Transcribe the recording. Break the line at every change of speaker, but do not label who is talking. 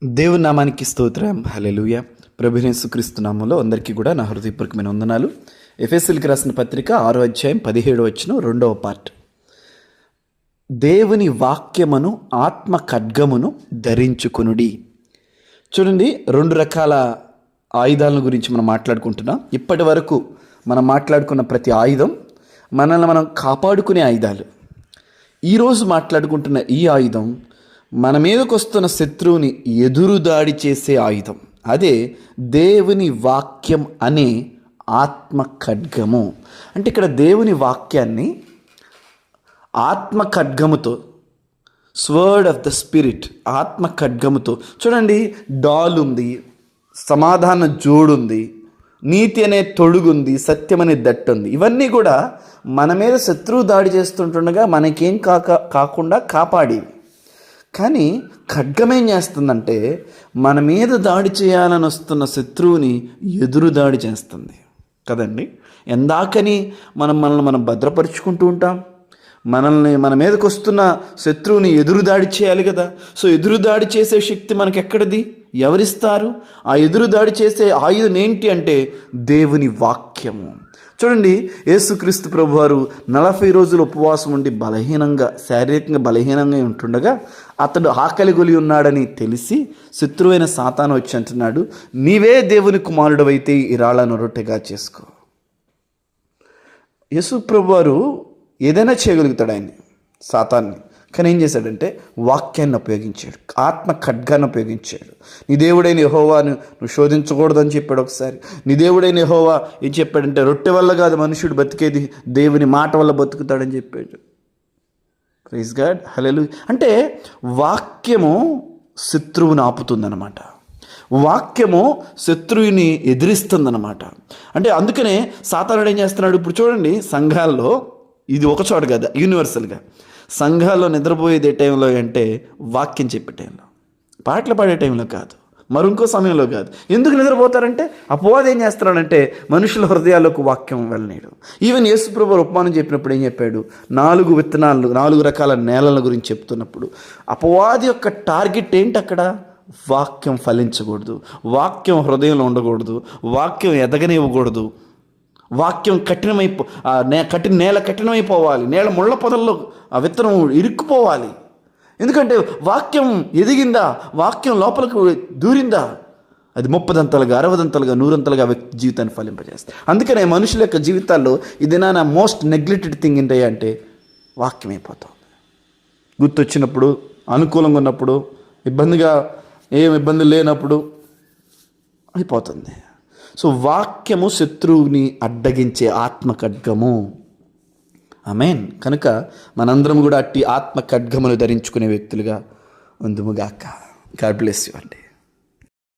దేవుని నామానికి స్తోత్రం. హల్లెలూయా. ప్రభువైన యేసుక్రీస్తు నామములో అందరికీ కూడా నా హృదయపూర్వకమైన వందనాలు. ఎఫెసీయులకు రాసిన పత్రిక 6వ అధ్యాయం 17వ వచనం 2వ పార్ట్. దేవుని వాక్యమును ఆత్మ ఖడ్గమును ధరించుకొనుడి. చూడండి, 2 రకాల ఆయుధాల గురించి మనం మాట్లాడుకుంటున్నాం. ఇప్పటి వరకు మనం మాట్లాడుకున్న ప్రతి ఆయుధం మనల్ని మనం కాపాడుకునే ఆయుధాలు. ఈరోజు మాట్లాడుకుంటున్న ఈ ఆయుధం మన మీదకు వస్తున్న శత్రువుని ఎదురు దాడి చేసే ఆయుధం. అదే దేవుని వాక్యం అనే ఆత్మ ఖడ్గము. అంటే ఇక్కడ దేవుని వాక్యాన్ని ఆత్మ ఖడ్గముతో, స్వర్డ్ ఆఫ్ ద స్పిరిట్, ఆత్మ ఖడ్గముతో. చూడండి, డాల్ ఉంది, సమాధాన జోడుంది, నీతి అనే తొడుగుంది, సత్యం అనే దట్టు ఉంది. ఇవన్నీ కూడా మన మీద శత్రువు దాడి చేస్తుంటుండగా మనకేం కాకుండా కాపాడేవి. కానీ ఖడ్గం ఏం చేస్తుందంటే మన మీద దాడి చేయాలని వస్తున్న శత్రువుని ఎదురు దాడి చేస్తుంది కదండి. ఎందాకని మనల్ని భద్రపరుచుకుంటూ ఉంటాం. మన మీదకి వస్తున్న శత్రువుని ఎదురు దాడి చేయాలి కదా. సో ఎదురు దాడి చేసే శక్తి మనకి ఎక్కడిది? ఎవరిస్తారు? ఆ ఎదురు దాడి చేసే ఆయుధం ఏంటి అంటే దేవుని వాక్యము. చూడండి, యేసుక్రీస్తు ప్రభువారు 40 రోజులు ఉపవాసం ఉండి శారీరకంగా బలహీనంగా ఉంటుండగా అతడు ఆకలి గొలి ఉన్నాడని తెలిసి శత్రువైన సాతాను వచ్చి అంటున్నాడు, నీవే దేవుని కుమారుడు అయితే ఈ రాళ్లను రొట్టెగా చేసుకో. యేసు ప్రభువారు ఏదైనా చేయగలుగుతాడు ఆయన్ని, సాతాన్ని. కానీ ఏం చేశాడంటే వాక్యాన్ని ఉపయోగించాడు, ఆత్మ ఖడ్గాన్ని ఉపయోగించాడు. నీ దేవుడైన యెహోవాను నువ్వు శోధించకూడదని చెప్పాడు ఒకసారి. నీ దేవుడైన యెహోవా ఏం చెప్పాడంటే రొట్టె వల్ల కాదు మనుషుడు బతికేది, దేవుని మాట వల్ల బతుకుతాడని చెప్పాడు. ప్రైజ్ గాడ్, హల్లెలూయా. అంటే వాక్యము శత్రువుని ఆపుతుందన్నమాట. వాక్యము శత్రువుని ఎదిరిస్తుందన్నమాట. అంటే అందుకనే సాతానుడు ఏం చేస్తున్నాడు? ఇప్పుడు చూడండి, సంఘాల్లో ఇది ఒక చోట కదా, యూనివర్సల్గా సంఘాల్లో నిద్రపోయేది ఏ టైంలో అంటే వాక్యం చెప్పే టైంలో, పాటలు పాడే టైంలో కాదు, మరింకో సమయంలో కాదు. ఎందుకు నిద్రపోతారంటే అపవాది ఏం చేస్తున్నాడంటే మనుషుల హృదయాల్లోకి వాక్యం వెళ్ళనీయడు. ఈవెన్ యేసుప్రభువు ఉపమానం చెప్పినప్పుడు ఏం చెప్పాడు? 4 విత్తనాలు, 4 రకాల నేలల గురించి చెప్తున్నప్పుడు అపవాది యొక్క టార్గెట్ ఏంటి? అక్కడ వాక్యం ఫలించకూడదు, వాక్యం హృదయంలో ఉండకూడదు, వాక్యం ఎదగనివ్వకూడదు, వాక్యం నేల కఠినమైపోవాలి, నేల ముళ్ళ పొదల్లో ఆ విత్తనం ఇరుక్కుపోవాలి. ఎందుకంటే వాక్యం ఎదిగిందా, వాక్యం లోపలికి దూరిందా, అది 30 60 100 వ్యక్తి జీవితాన్ని ఫలింపజేస్తుంది. అందుకనే మనుషుల యొక్క జీవితాల్లో ఇది నా మోస్ట్ నెగ్లెక్టెడ్ థింగ్ ఏంటి అంటే వాక్యం అయిపోతుంది. గుర్తొచ్చినప్పుడు, అనుకూలంగా ఉన్నప్పుడు, ఏం ఇబ్బంది లేనప్పుడు అయిపోతుంది. సో వాక్యము శత్రువుని అడ్డగించే ఆత్మ ఖడ్గము. ఆమేన్. కనుక మనందరం కూడా అట్టి ఆత్మ ఖడ్గమును ధరించుకునే వ్యక్తులుగా ఉందుముగాక. గాడ్ బ్లెస్ యు అండి.